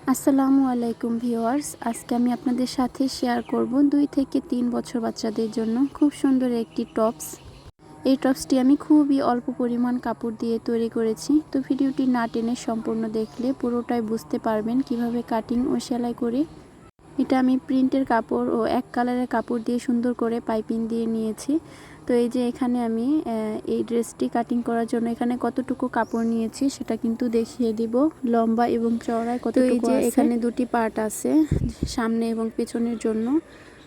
আসসালামু আলাইকুম ভিউয়ার্স, আজকে আমি আপনাদের সাথে শেয়ার করব 2 থেকে 3 বছর বাচ্চাদের জন্য খুব সুন্দর একটি টপস। এই টপসটি আমি খুবই অল্প পরিমাণ কাপড় দিয়ে তৈরি করেছি। তো ভিডিওটি না টেনে সম্পূর্ণ দেখলে পুরোটাই বুঝতে পারবেন কিভাবে কাটিং ও সেলাই করে। এটা আমি প্রিন্টের কাপড় ও এক কালারের কাপড় দিয়ে সুন্দর করে পাইপিং দিয়ে নিয়েছি। তো এই যে এখানে আমি এই ড্রেসটি কাটিং করার জন্য এখানে কতটুকু কাপড় নিয়েছি সেটা কিন্তু দেখিয়ে দিব, লম্বা এবং চওড়ায় কতটুকু আছে। এখানে দুটি পার্ট আছে, সামনে এবং পেছনের জন্য।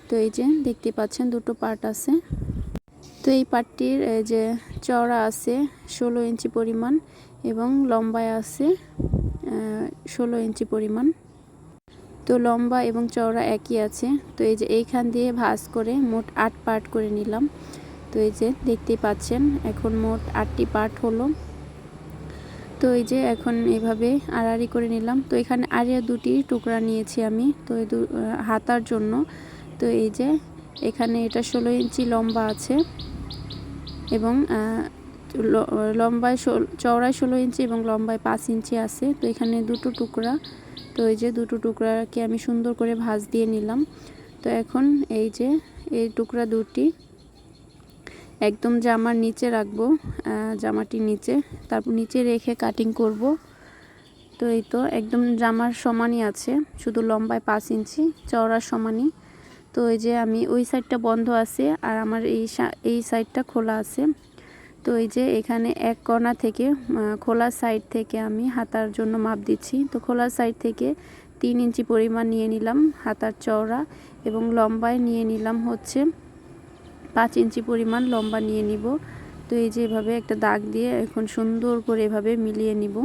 তো এই যে দেখতে পাচ্ছেন দুটো পার্ট আছে। তো এই পার্টটির যে চওড়া আছে 16 ইঞ্চি পরিমাণ এবং লম্বায় আছে 16 ইঞ্চি পরিমাণ। তো লম্বা এবং চওড়া একই আছে। তো এই যে এইখান দিয়ে ভাঁজ করে মোট 8 পার্ট করে নিলাম। তো এই যে দেখতেই পাচ্ছেন এখন মোট 8টি পার্ট হলো। তো এই যে এখন এইভাবে আড়াআড়ি করে নিলাম। তো এখানে আড়িয়া দুটি টুকরা নিয়েছি আমি, তো এই হাতার জন্য। তো এই যে এখানে এটা 16 ইঞ্চি লম্বা আছে এবং লম্বায় চওড়ায় 16 ইঞ্চি এবং লম্বায় 5 ইঞ্চি আছে। তো এখানে দুটো টুকরা। তো এই যে দুটো টুকরাকে আমি সুন্দর করে ভাঁজ দিয়ে নিলাম। তো এখন এই যে এই টুকরা দুটি একদম জামার নিচে রাখবো, জামাটির নিচে, তারপর নিচে রেখে কাটিং করব। তো এই তো একদম জামার সমানই আছে, শুধু লম্বায় 5 ইঞ্চি, চওড়ার সমানই। তো এই যে আমি ওই সাইডটা বন্ধ আছে আর আমার এই সাইডটা খোলা আছে। তো এই যে এখানে এক কোণা থেকে খোলা সাইড থেকে আমি হাতার জন্য মাপ দিচ্ছি। তো খোলা সাইড থেকে 3 ইঞ্চি পরিমাণ নিয়ে নিলাম হাতার চওড়া এবং লম্বায় নিয়ে নিলাম হচ্ছে 5 ইঞ্চি পরিমাণ লম্বা নিয়ে নিব। তো এই যে এভাবে একটা দাগ দিয়ে এখন সুন্দর করে এভাবে মিলিয়ে নিব।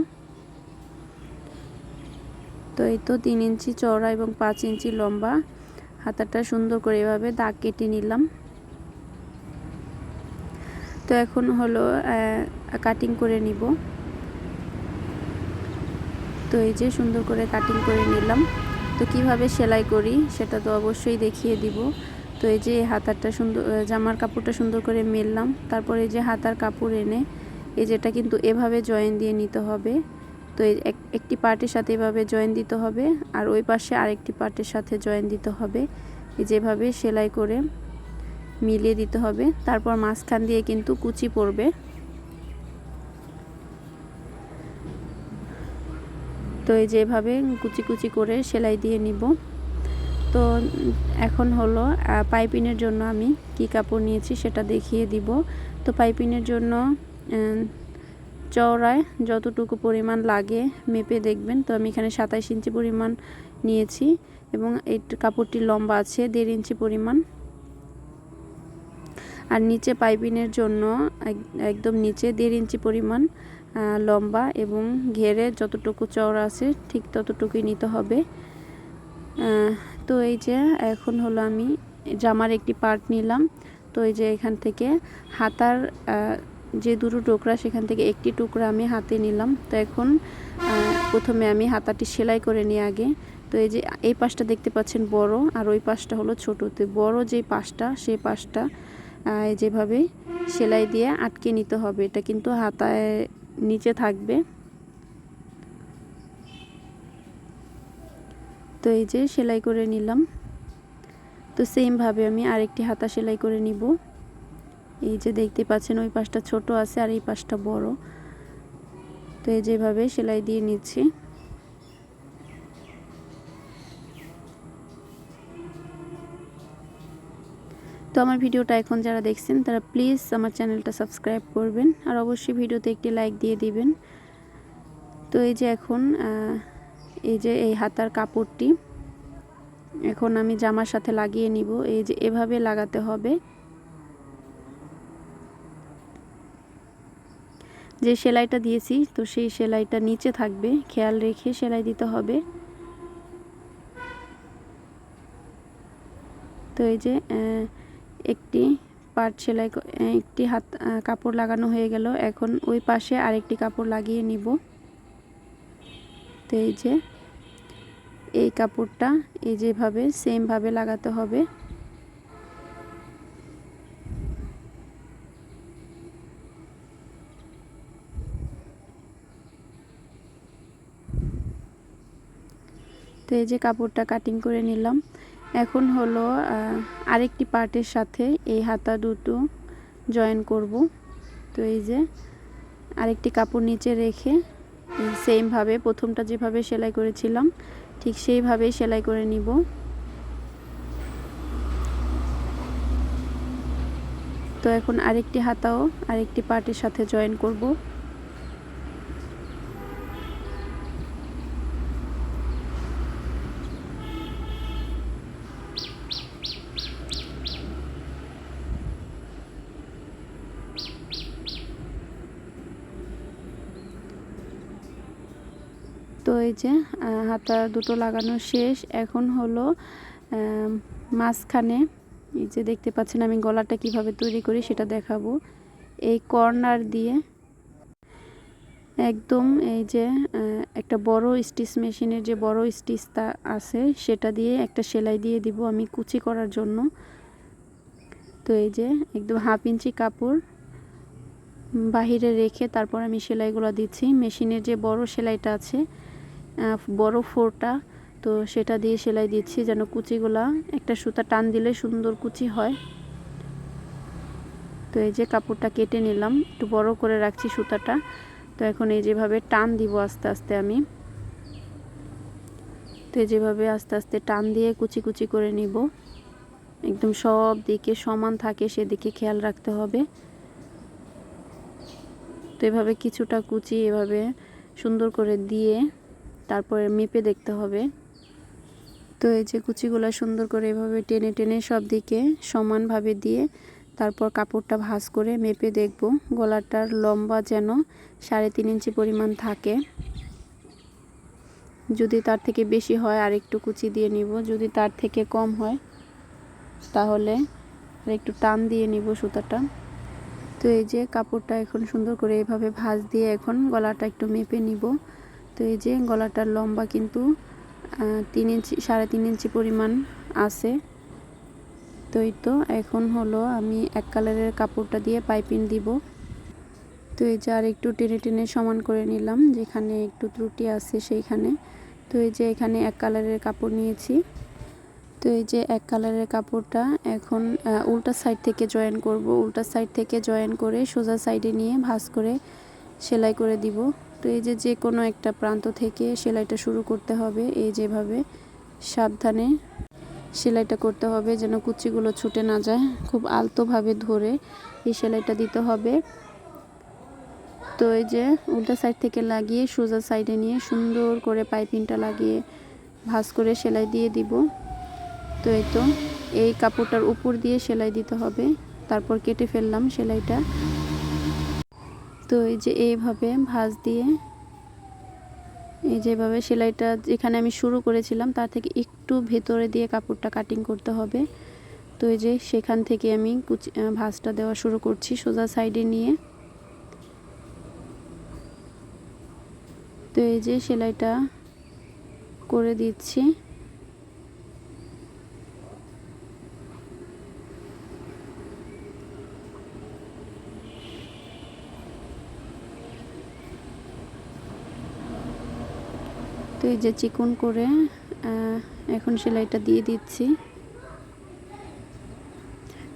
তো এই তো 3 ইঞ্চি চওড়া এবং 5 ইঞ্চি লম্বা হাতাটা সুন্দর করে এভাবে দাগ কেটে নিলাম। তো এখন হলো কাটিং করে নিব। তো এই যে সুন্দর করে কাটিং করে নিলাম। তো কিভাবে সেলাই করি সেটা তো অবশ্যই দেখিয়ে দিব। তো এই যে হাতারটা সুন্দর, জামার কাপড়টা সুন্দর করে মেললাম। তারপরে এই যে হাতার কাপড় এনে এই যেটা কিন্তু এভাবে জয়েন দিয়ে নিতে হবে। তো এই একটি পার্টের সাথে এভাবে জয়েন দিতে হবে আর ওই পাশে আরেকটি পার্টের সাথে জয়েন দিতে হবে। এই যেভাবে সেলাই করে মিলিয়ে দিতে হবে। তারপর মাঝখান দিয়ে কিন্তু কুচি পড়বে। তো এই যেভাবে কুচি কুচি করে সেলাই দিয়ে নিব। তো এখন হলো পাইপিংয়ের জন্য আমি কি কাপড় নিয়েছি সেটা দেখিয়ে দিব। তো পাইপিংয়ের জন্য চওড়ায় যতটুকু পরিমাণ লাগে মেপে দেখবেন। তো আমি এখানে 27 ইঞ্চি পরিমাণ নিয়েছি এবং এই কাপড়টি লম্বা আছে 1.5 ইঞ্চি পরিমাণ। আর নিচে পাইপিংয়ের জন্য একদম নিচে 1.5 ইঞ্চি পরিমাণ লম্বা এবং ঘেরে যতটুকু চওড়া আছে ঠিক ততটুকুই নিতে হবে। তো এই যে এখন হলো আমি জামার একটি পার্ট নিলাম। তো এই যে এখান থেকে হাতার যে দুটো টুকরা সেখান থেকে একটি টুকরা আমি হাতে নিলাম। তো এখন প্রথমে আমি হাতাটি সেলাই করে নিই আগে। তো এই যে এই পাশটা দেখতে পাচ্ছেন বড় আর ওই পাশটা হলো ছোট। তো বড় যে পাশটা সেই পাশটা যেভাবে সেলাই দিয়ে আটকে নিতে হবে, এটা কিন্তু হাতায় নিচে থাকবে। তো এই যে সেলাই করে নিলাম। তো সেম ভাবে আমি আরেকটি হাতা সেলাই করে নিব। এই যে দেখতে পাচ্ছেন ওই পাশটা ছোট আছে আর এই পাশটা বড়। তো এই যেভাবে সেলাই দিয়ে নিচ্ছি। তো আমার ভিডিওটা এখন যারা দেখছেন তারা প্লিজ আমার চ্যানেলটা সাবস্ক্রাইব করবেন আর অবশ্যই ভিডিওতে একটি লাইক দিয়ে দিবেন। তো এই যে এখন এই যে এই হাতার কাপড়টি এখন আমি জামার সাথে লাগিয়ে নিব। এই যে এভাবে লাগাতে হবে, যে সেলাইটা দিয়েছি তো সেই সেলাইটা নিচে থাকবে, খেয়াল রেখে সেলাই দিতে হবে। তো এই যে একটি পার্ট সেলাই, একটি হাত কাপড় লাগানো হয়ে গেল। এখন ওই পাশে আরেকটি কাপড় লাগিয়ে নিব। তো এই যে এই কাপড়টা এই যেভাবে সেম ভাবে লাগাতে হবে। তো এই যে কাপড়টা কাটিং করে নিলাম। এখন হলো আরেকটি পার্টের সাথে এই হাতা দুটো জয়েন করব। তো এই যে আরেকটি কাপড় নিচে রেখে সেম ভাবে প্রথমটা যেভাবে সেলাই করেছিলাম ঠিক সেইভাবেই সেলাই করে নিব। তো এখন আরেকটি হাতাও আরেকটি পার্টের সাথে জয়েন করব। তো এই যে হাতা দুটো লাগানো শেষ। এখন হলো মাঝখানে এই যে দেখতে পাচ্ছেন আমি গলাটা কিভাবে তৈরি করি সেটা দেখাবো। এই কর্নার দিয়ে একদম এই যে একটা বড় স্টিচ মেশিনের যে বড় স্টিচটা আছে সেটা দিয়ে একটা সেলাই দিয়ে দিব আমি কুচি করার জন্য। তো এই যে একদম 1/2 ইঞ্চি কাপড় বাহিরে রেখে তারপর আমি সেলাইগুলো দিচ্ছি। মেশিনের যে বড় সেলাইটা আছে বড় ফোরটা, তো সেটা দিয়ে সেলাই দিচ্ছি যেন কুচিগুলা একটা সুতা টান দিলে সুন্দর কুচি হয়। তো এই যে কাপড়টা কেটে নিলাম, একটু বড় করে রাখছি সুতাটা। তো এখন এই যেভাবে টান দিব আস্তে আস্তে আমি, তো যেভাবে আস্তে আস্তে টান দিয়ে কুচি কুচি করে নিব। একদম সব দিকে সমান থাকে সেদিকে খেয়াল রাখতে হবে। তো এভাবে কিছুটা কুচি এভাবে সুন্দর করে দিয়ে তারপরে মেপে দেখতে হবে। তো এই যে কুচিগুলো সুন্দর করে এভাবে টেনে টেনে সব দিকে সমানভাবে দিয়ে তারপর কাপড়টা ভাঁজ করে মেপে দেখব গলাটার লম্বা যেন 3.5 ইঞ্চি পরিমাণ থাকে। যদি তার থেকে বেশি হয় আর একটু কুচি দিয়ে নিব, যদি তার থেকে কম হয় তাহলে আর একটু টান দিয়ে নিব সুতাটা। তো এই যে কাপড়টা এখন সুন্দর করে এভাবে ভাঁজ দিয়ে এখন গলাটা একটু মেপে নিব। তো এই যে গলাটার লম্বা কিন্তু 3 ইঞ্চি 3.5 ইঞ্চি পরিমাণ আছে। তো এই তো এখন হলো আমি এক কালারের কাপড়টা দিয়ে পাইপিং দিব। তো এই যে আর একটু টেনে টেনে সমান করে নিলাম যেখানে একটু ত্রুটি আছে সেইখানে। তো এই যে এখানে এক কালারের কাপড় নিয়েছি। তো এই যে এক কালারের কাপড়টা এখন উল্টা সাইড থেকে জয়েন করব। উল্টা সাইড থেকে জয়েন করে সোজা সাইডে নিয়ে ভাঁজ করে সেলাই করে দিব। তো এই যে যে কোনো একটা প্রান্ত থেকে সেলাইটা শুরু করতে হবে। এই যেভাবে সাবধানে সেলাইটা করতে হবে যেন কুচিগুলো ছুটে না যায়। খুব আলতোভাবে ধরে এই সেলাইটা দিতে হবে। তো এই যে উল্টা সাইড থেকে লাগিয়ে সোজা সাইডে নিয়ে সুন্দর করে পাইপিংটা লাগিয়ে ভাঁজ করে সেলাই দিয়ে দিব। তো এই তো এই কাপড়টার উপর দিয়ে সেলাই দিতে হবে। তারপর কেটে ফেললাম সেলাইটা। তো এই যে এইভাবে ভাঁজ দিয়ে এই যেভাবে সেলাইটা যেখানে আমি শুরু করেছিলাম তার থেকে একটু ভেতরে দিয়ে কাপড়টা কাটিং করতে হবে। তো এই যে সেখান থেকে আমি ভাঁজটা দেওয়া শুরু করছি সোজা সাইডে নিয়ে। তো এই যে সেলাইটা করে দিচ্ছি। তো এই যে চিকন করে এখন সেলাইটা দিয়ে দিচ্ছি।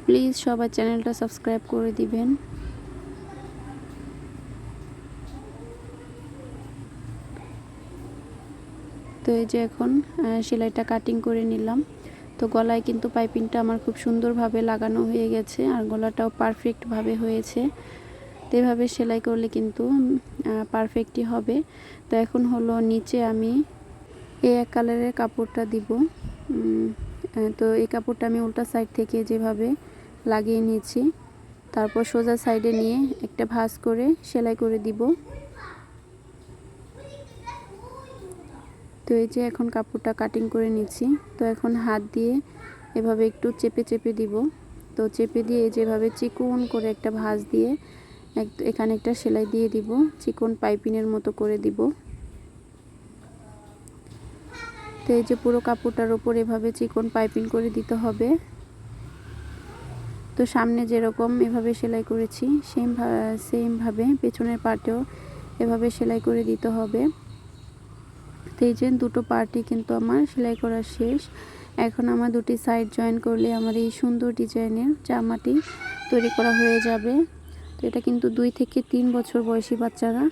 প্লিজ সবাই চ্যানেলটা সাবস্ক্রাইব করে দিবেন। তো এই যে এখন সেলাইটা কাটিং করে নিলাম। তো গলায় কিন্তু পাইপিংটা আমার খুব সুন্দরভাবে লাগানো হয়ে গেছে আর গলাটাও পারফেক্টভাবে হয়েছে। তো এভাবে সেলাই করলে কিন্তু পারফেক্টই হবে। তো এখন হলো নিচে আমি এই এক কালারের কাপড়টা দিব। তো এই কাপড়টা আমি উল্টা সাইড থেকে যেভাবে লাগিয়ে নিয়েছি তারপর সোজা সাইডে নিয়ে একটা ভাঁজ করে সেলাই করে দিব। তো এই যে এখন কাপড়টা কাটিং করে নিচ্ছি। তো এখন হাত দিয়ে এভাবে একটু চেপে চেপে দিব। তো চেপে দিয়ে যেভাবে চিকন করে একটা ভাঁজ দিয়ে এখানে একটা সেলাই দিয়ে দিব, চিকন পাইপিংয়ের মতো করে দিব। তো এই যে পুরো কাপড়টার উপর এভাবে চিকন পাইপিং করে দিতে হবে। তো সামনে যেরকম এভাবে সেলাই করেছি সেমভাবে পেছনের পার্টেও এভাবে সেলাই করে দিতে হবে। তো এই যে দুটো পার্টই কিন্তু আমার সেলাই করা শেষ। এখন আমার দুটি সাইড জয়েন করলে আমার এই সুন্দর ডিজাইনের জামাটি তৈরি করা হয়ে যাবে। তো এটা কিন্তু 2 থেকে 3 বছর বয়সী বাচ্চারা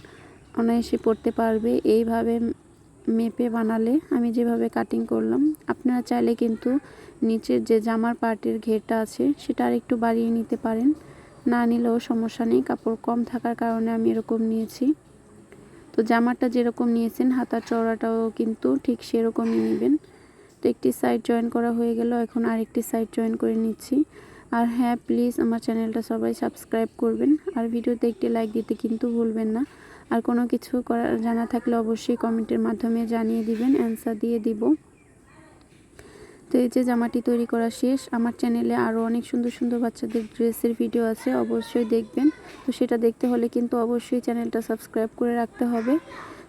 অনায়াসে পড়তে পারবে এইভাবে মেপে বানালে। আমি যেভাবে কাটিং করলাম, আপনারা চাইলে কিন্তু নিচের যে জামার পার্টের ঘেরটা আছে সেটা আর একটু বাড়িয়ে নিতে পারেন, না নিলেও সমস্যা নেই, কাপড় কম থাকার কারণে আমি এরকম নিয়েছি। তো জামাটা যেরকম নিয়েছেন হাতার চওড়াটাও কিন্তু ঠিক সেরকমই নেবেন। তো একটি সাইড জয়েন করা হয়ে গেল, এখন আরেকটি সাইড জয়েন করে নিচ্ছি। আর হ্যাঁ, প্লিজ আমার চ্যানেলটা সবাই সাবস্ক্রাইব করবেন, আর ভিডিওতে একটি লাইক দিতে কিন্তু ভুলবেন না। আর কোনো কিছু জানা থাকলে অবশ্যই কমেন্টের মাধ্যমে জানিয়ে দিবেন, অ্যান্সার দিয়ে দিব। তো এই যে জামাটি তৈরি করা শেষ। আমার চ্যানেলে আরও অনেক সুন্দর সুন্দর বাচ্চাদের ড্রেসের ভিডিও আছে, অবশ্যই দেখবেন। তো সেটা দেখতে হলে কিন্তু অবশ্যই চ্যানেলটা সাবস্ক্রাইব করে রাখতে হবে,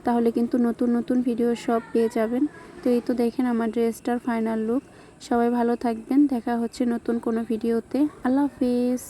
তাহলে কিন্তু নতুন নতুন ভিডিও সব পেয়ে যাবেন। তো এই তো দেখেন আমার ড্রেসটার ফাইনাল লুক। সবাই ভালো থাকবেন, দেখা হচ্ছে নতুন কোনো ভিডিওতে। আল্লাহ হাফেজ।